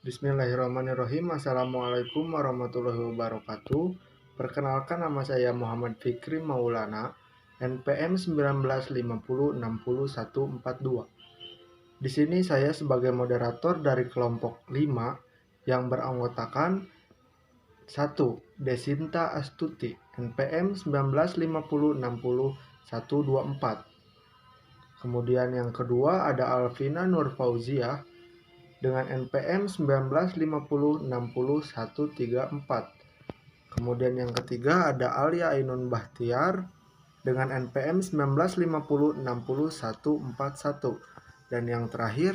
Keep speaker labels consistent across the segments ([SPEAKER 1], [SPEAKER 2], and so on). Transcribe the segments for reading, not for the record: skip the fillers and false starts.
[SPEAKER 1] Bismillahirrahmanirrahim. Assalamualaikum warahmatullahi wabarakatuh. Perkenalkan, nama saya Muhammad Fikri Maulana, NPM 1950604142. Di sini saya sebagai moderator dari kelompok 5 yang beranggotakan 1. Desinta Astuti, NPM 1950604124. Kemudian yang kedua ada Alvina Nur Fauziah dengan NPM 1950606134. Kemudian yang ketiga ada Alia Ainun Bahtiar dengan NPM 1950606141. Dan yang terakhir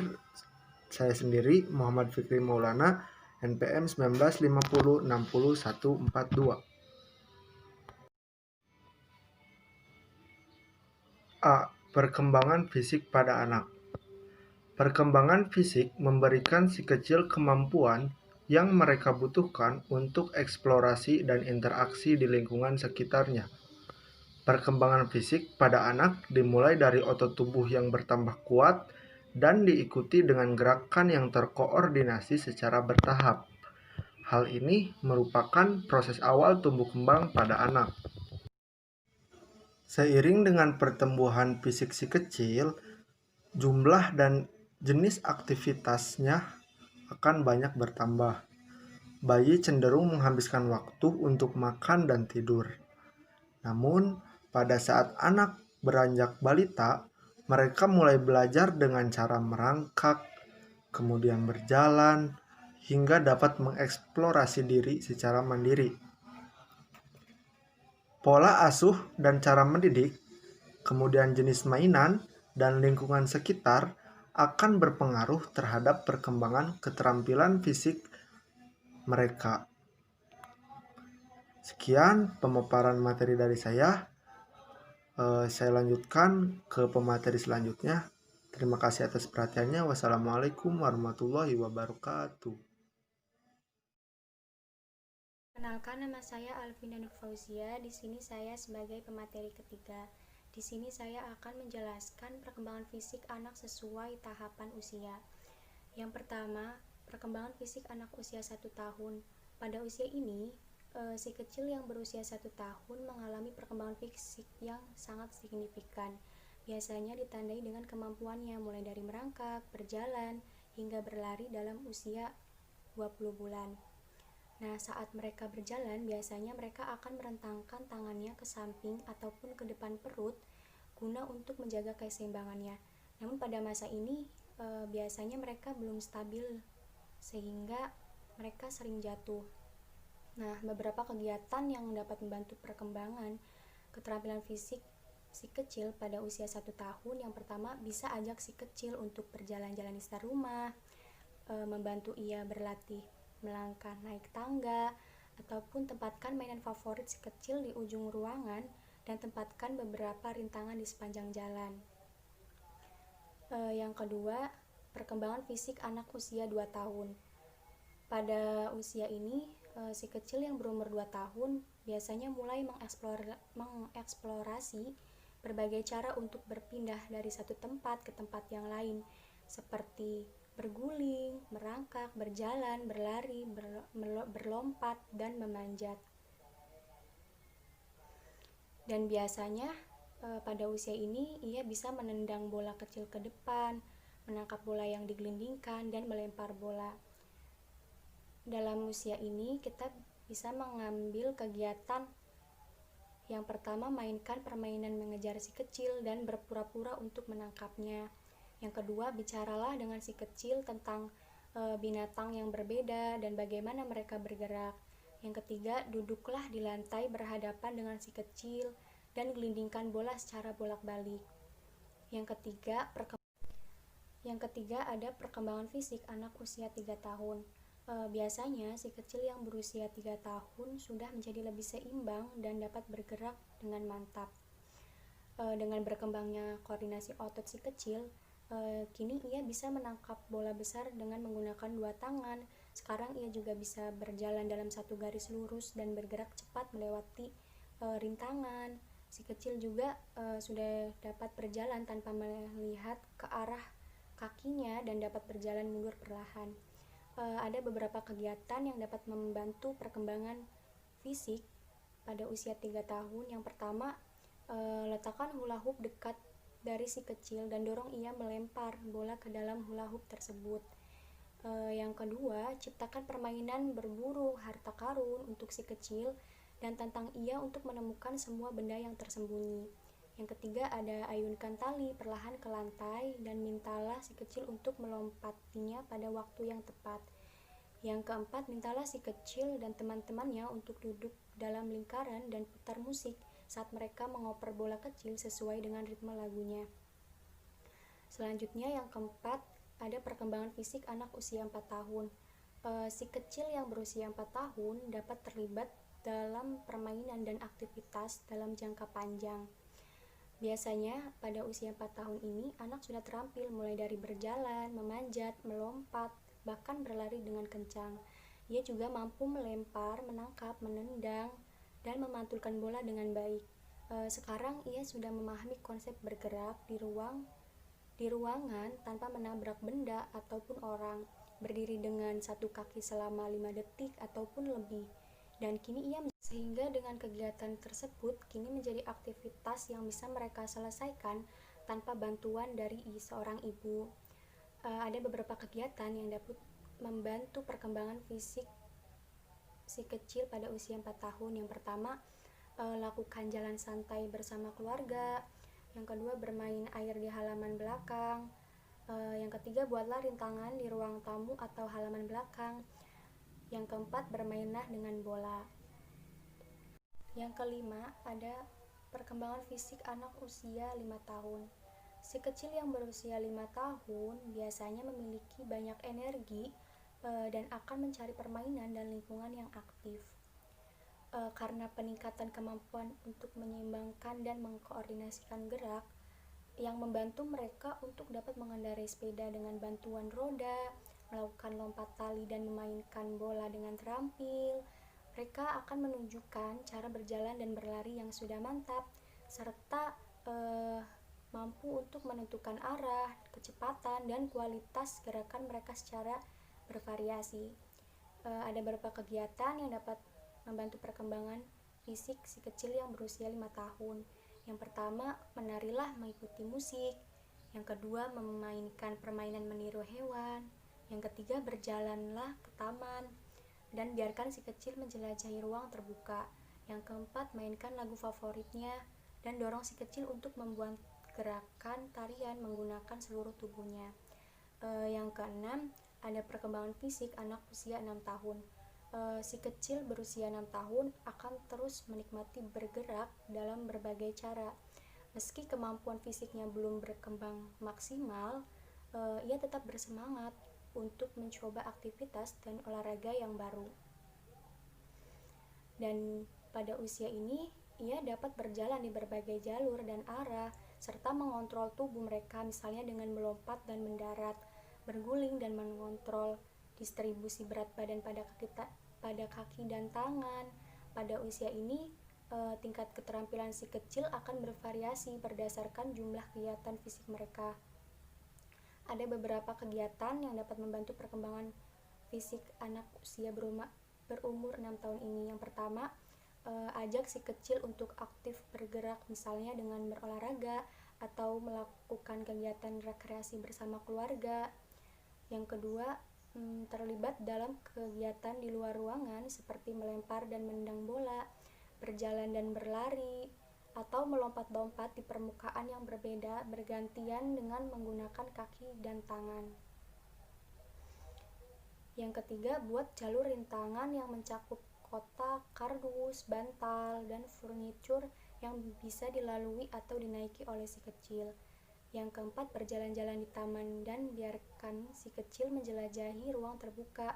[SPEAKER 1] saya sendiri Muhammad Fikri Maulana, NPM 1950606142. A. Perkembangan fisik pada anak. Perkembangan fisik memberikan si kecil kemampuan yang mereka butuhkan untuk eksplorasi dan interaksi di lingkungan sekitarnya. Perkembangan fisik pada anak dimulai dari otot tubuh yang bertambah kuat dan diikuti dengan gerakan yang terkoordinasi secara bertahap. Hal ini merupakan proses awal tumbuh kembang pada anak. Seiring dengan pertumbuhan fisik si kecil, jumlah dan jenis aktivitasnya akan banyak bertambah. Bayi cenderung menghabiskan waktu untuk makan dan tidur. Namun, pada saat anak beranjak balita, mereka mulai belajar dengan cara merangkak, kemudian berjalan, hingga dapat mengeksplorasi diri secara mandiri. Pola asuh dan cara mendidik, kemudian jenis mainan, dan lingkungan sekitar akan berpengaruh terhadap perkembangan keterampilan fisik mereka. Sekian pemaparan materi dari saya. Saya lanjutkan ke pemateri selanjutnya. Terima kasih atas perhatiannya. Wassalamualaikum warahmatullahi wabarakatuh.
[SPEAKER 2] Kenalkan, nama saya Alvina Nur Fauzia. Di sini saya sebagai pemateri ketiga. Di sini saya akan menjelaskan perkembangan fisik anak sesuai tahapan usia. Yang pertama, perkembangan fisik anak usia 1 tahun. Pada usia ini, si kecil yang berusia 1 tahun mengalami perkembangan fisik yang sangat signifikan. Biasanya ditandai dengan kemampuannya mulai dari merangkak, berjalan, hingga berlari dalam usia 20 bulan. Nah, saat mereka berjalan, biasanya mereka akan merentangkan tangannya ke samping ataupun ke depan perut guna untuk menjaga keseimbangannya. Namun pada masa ini, biasanya mereka belum stabil sehingga mereka sering jatuh. Nah, beberapa kegiatan yang dapat membantu perkembangan keterampilan fisik si kecil pada usia 1 tahun. Yang pertama, bisa ajak si kecil untuk berjalan-jalan di sekitar rumah, membantu ia berlatih melangkah naik tangga, ataupun tempatkan mainan favorit si kecil di ujung ruangan dan tempatkan beberapa rintangan di sepanjang jalan. Yang kedua, perkembangan fisik anak usia 2 tahun. Pada usia ini, si kecil yang berumur 2 tahun biasanya mulai mengeksplorasi berbagai cara untuk berpindah dari satu tempat ke tempat yang lain, seperti berguling, merangkak, berjalan, berlari, berlompat, dan memanjat. Dan biasanya pada usia ini ia bisa menendang bola kecil ke depan, menangkap bola yang digelindingkan, dan melempar bola. Dalam usia ini kita bisa mengambil kegiatan yang pertama, mainkan permainan mengejar si kecil dan berpura-pura untuk menangkapnya. Yang kedua, bicaralah dengan si kecil tentang binatang yang berbeda dan bagaimana mereka bergerak. Yang ketiga, duduklah di lantai berhadapan dengan si kecil dan gelindingkan bola secara bolak-balik. Yang ketiga ada perkembangan fisik anak usia 3 tahun. Biasanya si kecil yang berusia 3 tahun sudah menjadi lebih seimbang dan dapat bergerak dengan mantap. Dengan berkembangnya koordinasi otot si kecil, kini ia bisa menangkap bola besar dengan menggunakan 2 tangan. Sekarang ia juga bisa berjalan dalam satu garis lurus dan bergerak cepat melewati rintangan. Si kecil juga sudah dapat berjalan tanpa melihat ke arah kakinya dan dapat berjalan mundur perlahan. ada beberapa kegiatan yang dapat membantu perkembangan fisik pada usia 3 tahun. Yang pertama, letakkan hula hoop dekat dari si kecil dan dorong ia melempar bola ke dalam hula hoop tersebut. Yang kedua, ciptakan permainan berburu harta karun untuk si kecil dan tantang ia untuk menemukan semua benda yang tersembunyi. Yang ketiga, ada ayunkan tali perlahan ke lantai dan mintalah si kecil untuk melompatinya pada waktu yang tepat. Yang keempat, mintalah si kecil dan teman-temannya untuk duduk dalam lingkaran dan putar musik saat mereka mengoper bola kecil sesuai dengan ritme lagunya. Selanjutnya, yang keempat, ada perkembangan fisik anak usia 4 tahun. Si kecil yang berusia 4 tahun dapat terlibat dalam permainan dan aktivitas dalam jangka panjang. Biasanya pada usia 4 tahun ini anak sudah terampil mulai dari berjalan, memanjat, melompat, bahkan berlari dengan kencang. Ia juga mampu melempar, menangkap, menendang, dan memantulkan bola dengan baik. Sekarang ia sudah memahami konsep bergerak di ruangan tanpa menabrak benda ataupun orang, berdiri dengan satu kaki selama 5 detik ataupun lebih. Dan kini ia sehingga dengan kegiatan tersebut kini menjadi aktivitas yang bisa mereka selesaikan tanpa bantuan dari seorang ibu. Ada beberapa kegiatan yang dapat membantu perkembangan fisik si kecil pada usia 4 tahun. Yang pertama, lakukan jalan santai bersama keluarga. Yang kedua, bermain air di halaman belakang. Yang ketiga, buatlah rintangan di ruang tamu atau halaman belakang. Yang keempat, bermainlah dengan bola. Yang kelima, ada perkembangan fisik anak usia 5 tahun. Si kecil yang berusia 5 tahun biasanya memiliki banyak energi dan akan mencari permainan dan lingkungan yang aktif. Karena peningkatan kemampuan untuk menyeimbangkan dan mengkoordinasikan gerak yang membantu mereka untuk dapat mengendarai sepeda dengan bantuan roda, melakukan lompat tali dan memainkan bola dengan terampil. Mereka akan menunjukkan cara berjalan dan berlari yang sudah mantap, serta mampu untuk menentukan arah, kecepatan, dan kualitas gerakan mereka secara bervariasi. Ada beberapa kegiatan yang dapat membantu perkembangan fisik si kecil yang berusia 5 tahun. Yang pertama, menarilah mengikuti musik. Yang kedua, memainkan permainan meniru hewan. Yang ketiga, berjalanlah ke taman dan biarkan si kecil menjelajahi ruang terbuka. Yang keempat, mainkan lagu favoritnya dan dorong si kecil untuk membuat gerakan tarian menggunakan seluruh tubuhnya. Yang keenam, ada perkembangan fisik anak usia 6 tahun. Si kecil berusia 6 tahun akan terus menikmati bergerak dalam berbagai cara. Meski kemampuan fisiknya belum berkembang maksimal, ia tetap bersemangat untuk mencoba aktivitas dan olahraga yang baru. Dan pada usia ini, ia dapat berjalan di berbagai jalur dan arah, serta mengontrol tubuh mereka, misalnya dengan melompat dan mendarat, berguling dan mengontrol distribusi berat badan pada kaki dan tangan. Pada usia ini, tingkat keterampilan si kecil akan bervariasi berdasarkan jumlah kegiatan fisik mereka. Ada beberapa kegiatan yang dapat membantu perkembangan fisik anak usia berumur 6 tahun ini. Yang pertama, ajak si kecil untuk aktif bergerak, misalnya dengan berolahraga atau melakukan kegiatan rekreasi bersama keluarga. Yang kedua, terlibat dalam kegiatan di luar ruangan seperti melempar dan menendang bola, berjalan dan berlari, atau melompat-lompat di permukaan yang berbeda bergantian dengan menggunakan kaki dan tangan. Yang ketiga, buat jalur rintangan yang mencakup kotak, kardus, bantal, dan furnitur yang bisa dilalui atau dinaiki oleh si kecil. Yang keempat, berjalan-jalan di taman dan biarkan si kecil menjelajahi ruang terbuka.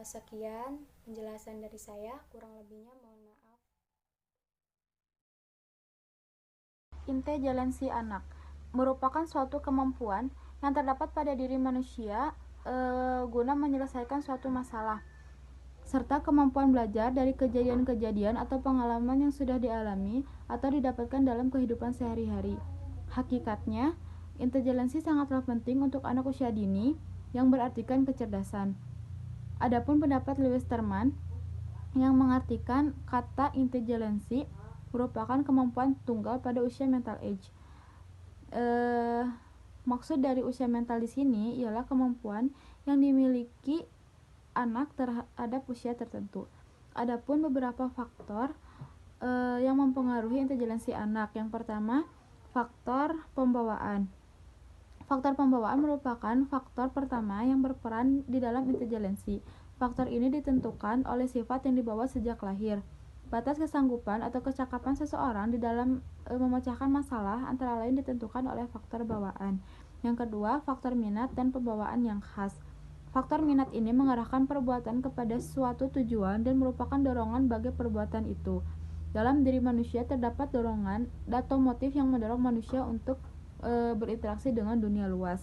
[SPEAKER 2] Sekian penjelasan dari saya, kurang lebihnya mohon maaf.
[SPEAKER 3] Inte jalan si anak merupakan suatu kemampuan yang terdapat pada diri manusia guna menyelesaikan suatu masalah, serta kemampuan belajar dari kejadian-kejadian atau pengalaman yang sudah dialami atau didapatkan dalam kehidupan sehari-hari. Hakikatnya, intelijensi sangatlah penting untuk anak usia dini yang berartikan kecerdasan. Adapun pendapat Lewis Terman yang mengartikan kata intelligensi merupakan kemampuan tunggal pada usia mental age. Maksud dari usia mental di sini ialah kemampuan yang dimiliki anak terhadap usia tertentu. Adapun beberapa faktor yang mempengaruhi intelijensi anak. Yang pertama, faktor pembawaan. Faktor pembawaan merupakan faktor pertama yang berperan di dalam intelijensi. Faktor ini ditentukan oleh sifat yang dibawa sejak lahir. Batas kesanggupan atau kecakapan seseorang di dalam memecahkan masalah antara lain ditentukan oleh faktor bawaan. Yang kedua, faktor minat dan pembawaan yang khas. Faktor minat ini mengarahkan perbuatan kepada suatu tujuan dan merupakan dorongan bagi perbuatan itu. Dalam diri manusia terdapat dorongan atau motif yang mendorong manusia untuk berinteraksi dengan dunia luas,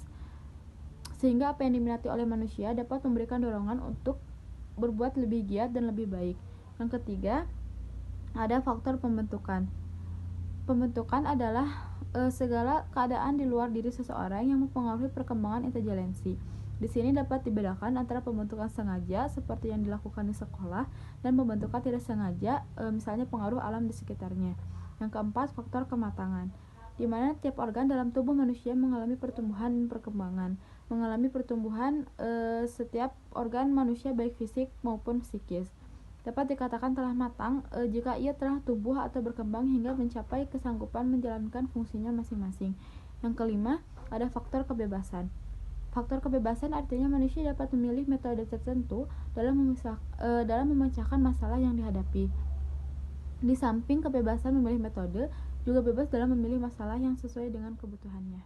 [SPEAKER 3] sehingga apa yang diminati oleh manusia dapat memberikan dorongan untuk berbuat lebih giat dan lebih baik. Yang ketiga, ada faktor pembentukan. Pembentukan adalah segala keadaan di luar diri seseorang yang mempengaruhi perkembangan intelijensi. Di sini dapat dibedakan antara pembentukan sengaja seperti yang dilakukan di sekolah dan pembentukan tidak sengaja, misalnya pengaruh alam di sekitarnya. Yang keempat, faktor kematangan, di mana tiap organ dalam tubuh manusia mengalami pertumbuhan dan perkembangan. Mengalami pertumbuhan setiap organ manusia baik fisik maupun psikis. Dapat dikatakan telah matang jika ia telah tumbuh atau berkembang hingga mencapai kesanggupan menjalankan fungsinya masing-masing. Yang kelima, ada faktor kebebasan. Faktor kebebasan artinya manusia dapat memilih metode tertentu dalam memecahkan masalah yang dihadapi. Di samping kebebasan memilih metode, juga bebas dalam memilih masalah yang sesuai dengan kebutuhannya.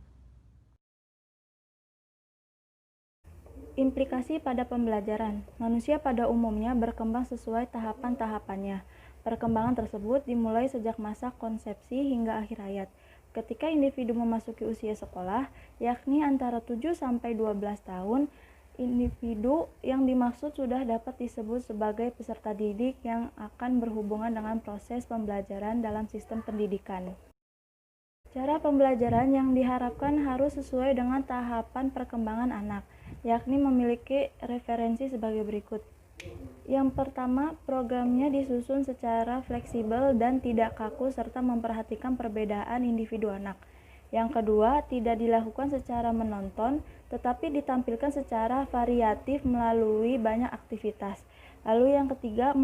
[SPEAKER 4] Implikasi pada pembelajaran. Manusia pada umumnya berkembang sesuai tahapan-tahapannya. Perkembangan tersebut dimulai sejak masa konsepsi hingga akhir hayat. Ketika individu memasuki usia sekolah, yakni antara 7 sampai 12 tahun, individu yang dimaksud sudah dapat disebut sebagai peserta didik yang akan berhubungan dengan proses pembelajaran dalam sistem pendidikan. Cara pembelajaran yang diharapkan harus sesuai dengan tahapan perkembangan anak, yakni memiliki referensi sebagai berikut. Yang pertama, programnya disusun secara fleksibel dan tidak kaku serta memperhatikan perbedaan individu anak. Yang kedua, tidak dilakukan secara menonton, tetapi ditampilkan secara variatif melalui banyak aktivitas. Lalu yang ketiga,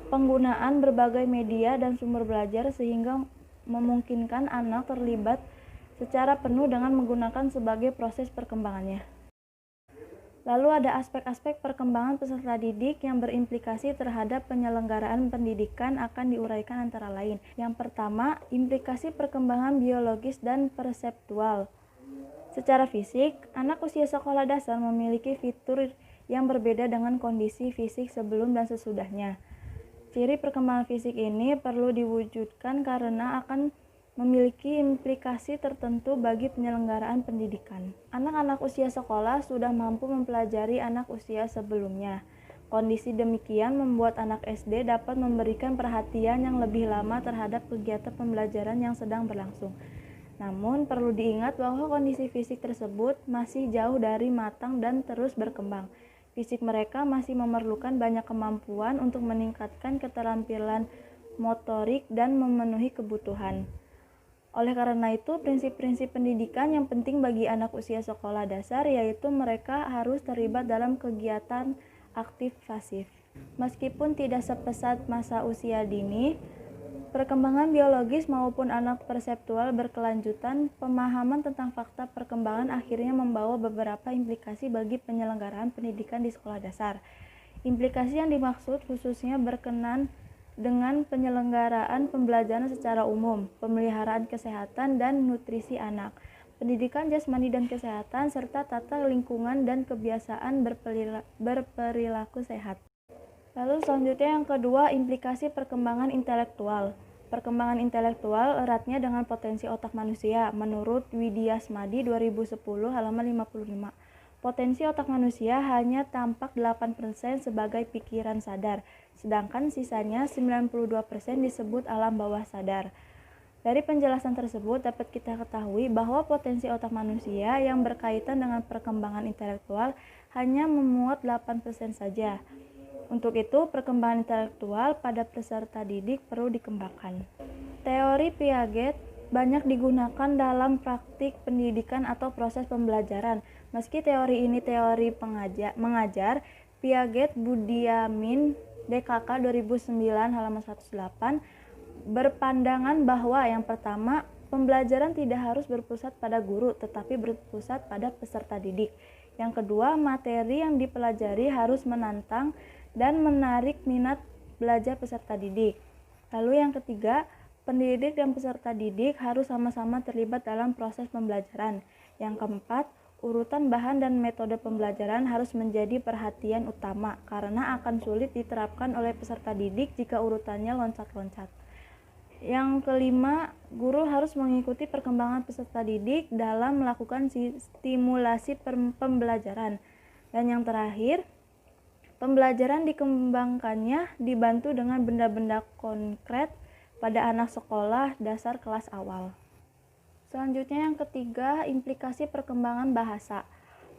[SPEAKER 4] penggunaan berbagai media dan sumber belajar sehingga memungkinkan anak terlibat secara penuh dengan menggunakan sebagai proses perkembangannya. Lalu ada aspek-aspek perkembangan peserta didik yang berimplikasi terhadap penyelenggaraan pendidikan akan diuraikan antara lain. Yang pertama, implikasi perkembangan biologis dan perseptual. Secara fisik, anak usia sekolah dasar memiliki fitur yang berbeda dengan kondisi fisik sebelum dan sesudahnya. Ciri perkembangan fisik ini perlu diwujudkan karena akan memiliki implikasi tertentu bagi penyelenggaraan pendidikan. Anak-anak usia sekolah sudah mampu mempelajari anak usia sebelumnya. Kondisi demikian membuat anak SD dapat memberikan perhatian yang lebih lama terhadap kegiatan pembelajaran yang sedang berlangsung. Namun, perlu diingat bahwa kondisi fisik tersebut masih jauh dari matang dan terus berkembang. Fisik mereka masih memerlukan banyak kemampuan untuk meningkatkan keterampilan motorik dan memenuhi kebutuhan. Oleh karena itu, prinsip-prinsip pendidikan yang penting bagi anak usia sekolah dasar yaitu mereka harus terlibat dalam kegiatan aktif pasif. Meskipun tidak sepesat masa usia dini, perkembangan biologis maupun anak perseptual berkelanjutan, pemahaman tentang fakta perkembangan akhirnya membawa beberapa implikasi bagi penyelenggaraan pendidikan di sekolah dasar. Implikasi yang dimaksud khususnya berkenan dengan penyelenggaraan pembelajaran secara umum, pemeliharaan kesehatan dan nutrisi anak, pendidikan jasmani dan kesehatan, serta tata lingkungan dan kebiasaan berperilaku sehat. Lalu selanjutnya yang kedua, implikasi perkembangan intelektual. Perkembangan intelektual eratnya dengan potensi otak manusia, menurut Widya Smadi 2010 halaman 55. Potensi otak manusia hanya tampak 8% sebagai pikiran sadar, sedangkan sisanya 92% disebut alam bawah sadar. Dari penjelasan tersebut dapat kita ketahui bahwa potensi otak manusia yang berkaitan dengan perkembangan intelektual hanya memuat 8% saja. Untuk itu, perkembangan intelektual pada peserta didik perlu dikembangkan. Teori Piaget banyak digunakan dalam praktik pendidikan atau proses pembelajaran. Meski teori ini teori mengajar, Piaget Budiamin DKK 2009 halaman 108 berpandangan bahwa yang pertama, pembelajaran tidak harus berpusat pada guru tetapi berpusat pada peserta didik. Yang kedua, materi yang dipelajari harus menantang dan menarik minat belajar peserta didik. Lalu yang ketiga, pendidik dan peserta didik harus sama-sama terlibat dalam proses pembelajaran. Yang keempat, urutan bahan dan metode pembelajaran harus menjadi perhatian utama karena akan sulit diterapkan oleh peserta didik jika urutannya loncat-loncat. Yang kelima, guru harus mengikuti perkembangan peserta didik dalam melakukan stimulasi pembelajaran. Dan yang terakhir, pembelajaran dikembangkannya dibantu dengan benda-benda konkret pada anak sekolah dasar kelas awal. Selanjutnya yang ketiga, implikasi perkembangan bahasa.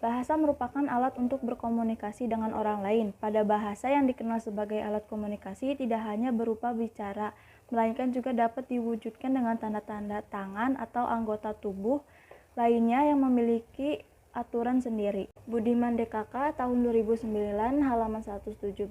[SPEAKER 4] Bahasa merupakan alat untuk berkomunikasi dengan orang lain. Pada bahasa yang dikenal sebagai alat komunikasi tidak hanya berupa bicara, melainkan juga dapat diwujudkan dengan tanda-tanda tangan atau anggota tubuh lainnya yang memiliki aturan sendiri. Budiman DKK tahun 2009 halaman 117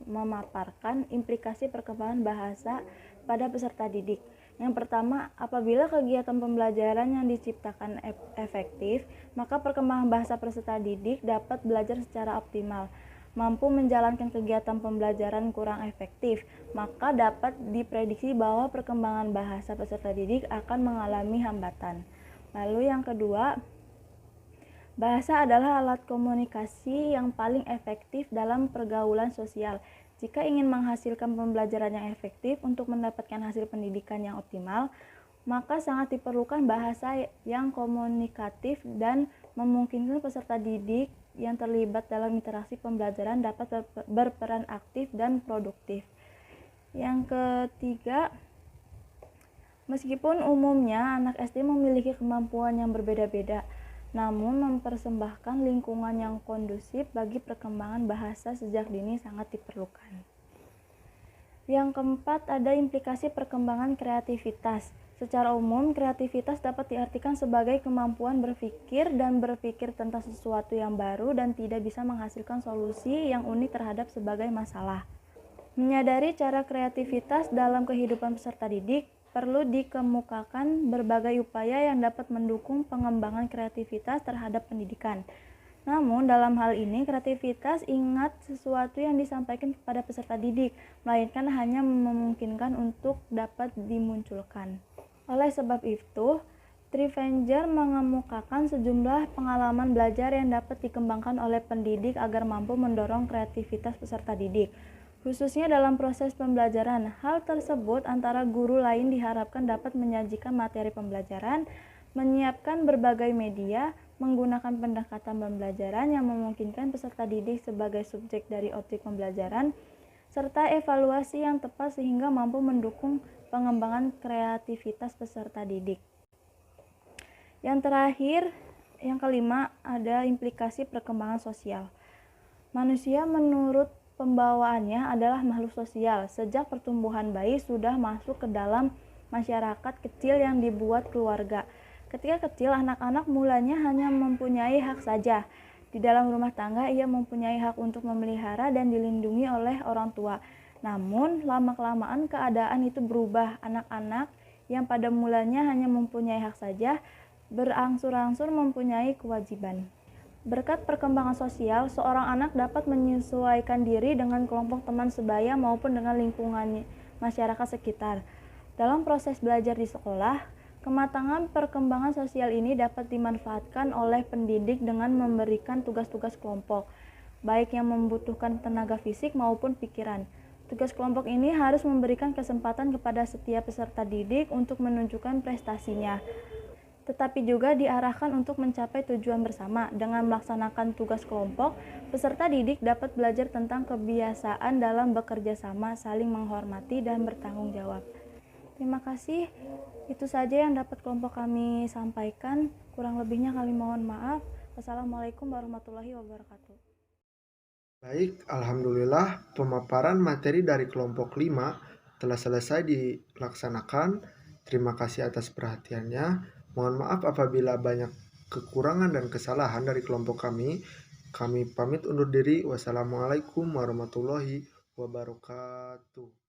[SPEAKER 4] memaparkan implikasi perkembangan bahasa pada peserta didik. Yang pertama, apabila kegiatan pembelajaran yang diciptakan efektif, maka perkembangan bahasa peserta didik dapat belajar secara optimal. Mampu menjalankan kegiatan pembelajaran kurang efektif, maka dapat diprediksi bahwa perkembangan bahasa peserta didik akan mengalami hambatan. Lalu yang kedua, bahasa adalah alat komunikasi yang paling efektif dalam pergaulan sosial. Jika ingin menghasilkan pembelajaran yang efektif untuk mendapatkan hasil pendidikan yang optimal, maka sangat diperlukan bahasa yang komunikatif dan memungkinkan peserta didik yang terlibat dalam interaksi pembelajaran dapat berperan aktif dan produktif. Yang ketiga, meskipun umumnya anak SD memiliki kemampuan yang berbeda-beda, namun mempersembahkan lingkungan yang kondusif bagi perkembangan bahasa sejak dini sangat diperlukan. Yang keempat, ada implikasi perkembangan kreativitas. Secara umum, kreativitas dapat diartikan sebagai kemampuan berpikir dan berpikir tentang sesuatu yang baru dan tidak bisa menghasilkan solusi yang unik terhadap sebagai masalah. Menyadari cara kreativitas dalam kehidupan peserta didik, perlu dikemukakan berbagai upaya yang dapat mendukung pengembangan kreativitas terhadap pendidikan. Namun, dalam hal ini, kreativitas ingat sesuatu yang disampaikan kepada peserta didik, melainkan hanya memungkinkan untuk dapat dimunculkan. Oleh sebab itu, Trivenger mengemukakan sejumlah pengalaman belajar yang dapat dikembangkan oleh pendidik agar mampu mendorong kreativitas peserta didik. Khususnya dalam proses pembelajaran, hal tersebut antara guru lain diharapkan dapat menyajikan materi pembelajaran, menyiapkan berbagai media, menggunakan pendekatan pembelajaran yang memungkinkan peserta didik sebagai subjek dari objek pembelajaran, serta evaluasi yang tepat sehingga mampu mendukung pengembangan kreativitas peserta didik. Yang terakhir, yang kelima, ada implikasi perkembangan sosial. Manusia menurut pembawaannya adalah makhluk sosial. Sejak pertumbuhan bayi sudah masuk ke dalam masyarakat kecil yang dibuat keluarga. Ketika kecil, anak-anak mulanya hanya mempunyai hak saja. Di dalam rumah tangga, ia mempunyai hak untuk memelihara dan dilindungi oleh orang tua. Namun, lama-kelamaan keadaan itu berubah. Anak-anak yang pada mulanya hanya mempunyai hak saja, berangsur-angsur mempunyai kewajiban. Berkat perkembangan sosial, seorang anak dapat menyesuaikan diri dengan kelompok teman sebaya maupun dengan lingkungan masyarakat sekitar. Dalam proses belajar di sekolah, kematangan perkembangan sosial ini dapat dimanfaatkan oleh pendidik dengan memberikan tugas-tugas kelompok, baik yang membutuhkan tenaga fisik maupun pikiran. Tugas kelompok ini harus memberikan kesempatan kepada setiap peserta didik untuk menunjukkan prestasinya, tetapi juga diarahkan untuk mencapai tujuan bersama. Dengan melaksanakan tugas kelompok, peserta didik dapat belajar tentang kebiasaan dalam bekerja sama, saling menghormati, dan bertanggung jawab. Terima kasih. Itu saja yang dapat kelompok kami sampaikan. Kurang lebihnya kami mohon maaf. Wassalamualaikum warahmatullahi wabarakatuh.
[SPEAKER 1] Baik, alhamdulillah pemaparan materi dari kelompok 5 telah selesai dilaksanakan. Terima kasih atas perhatiannya. Mohon maaf apabila banyak kekurangan dan kesalahan dari kelompok kami. Kami pamit undur diri. Wassalamualaikum warahmatullahi wabarakatuh.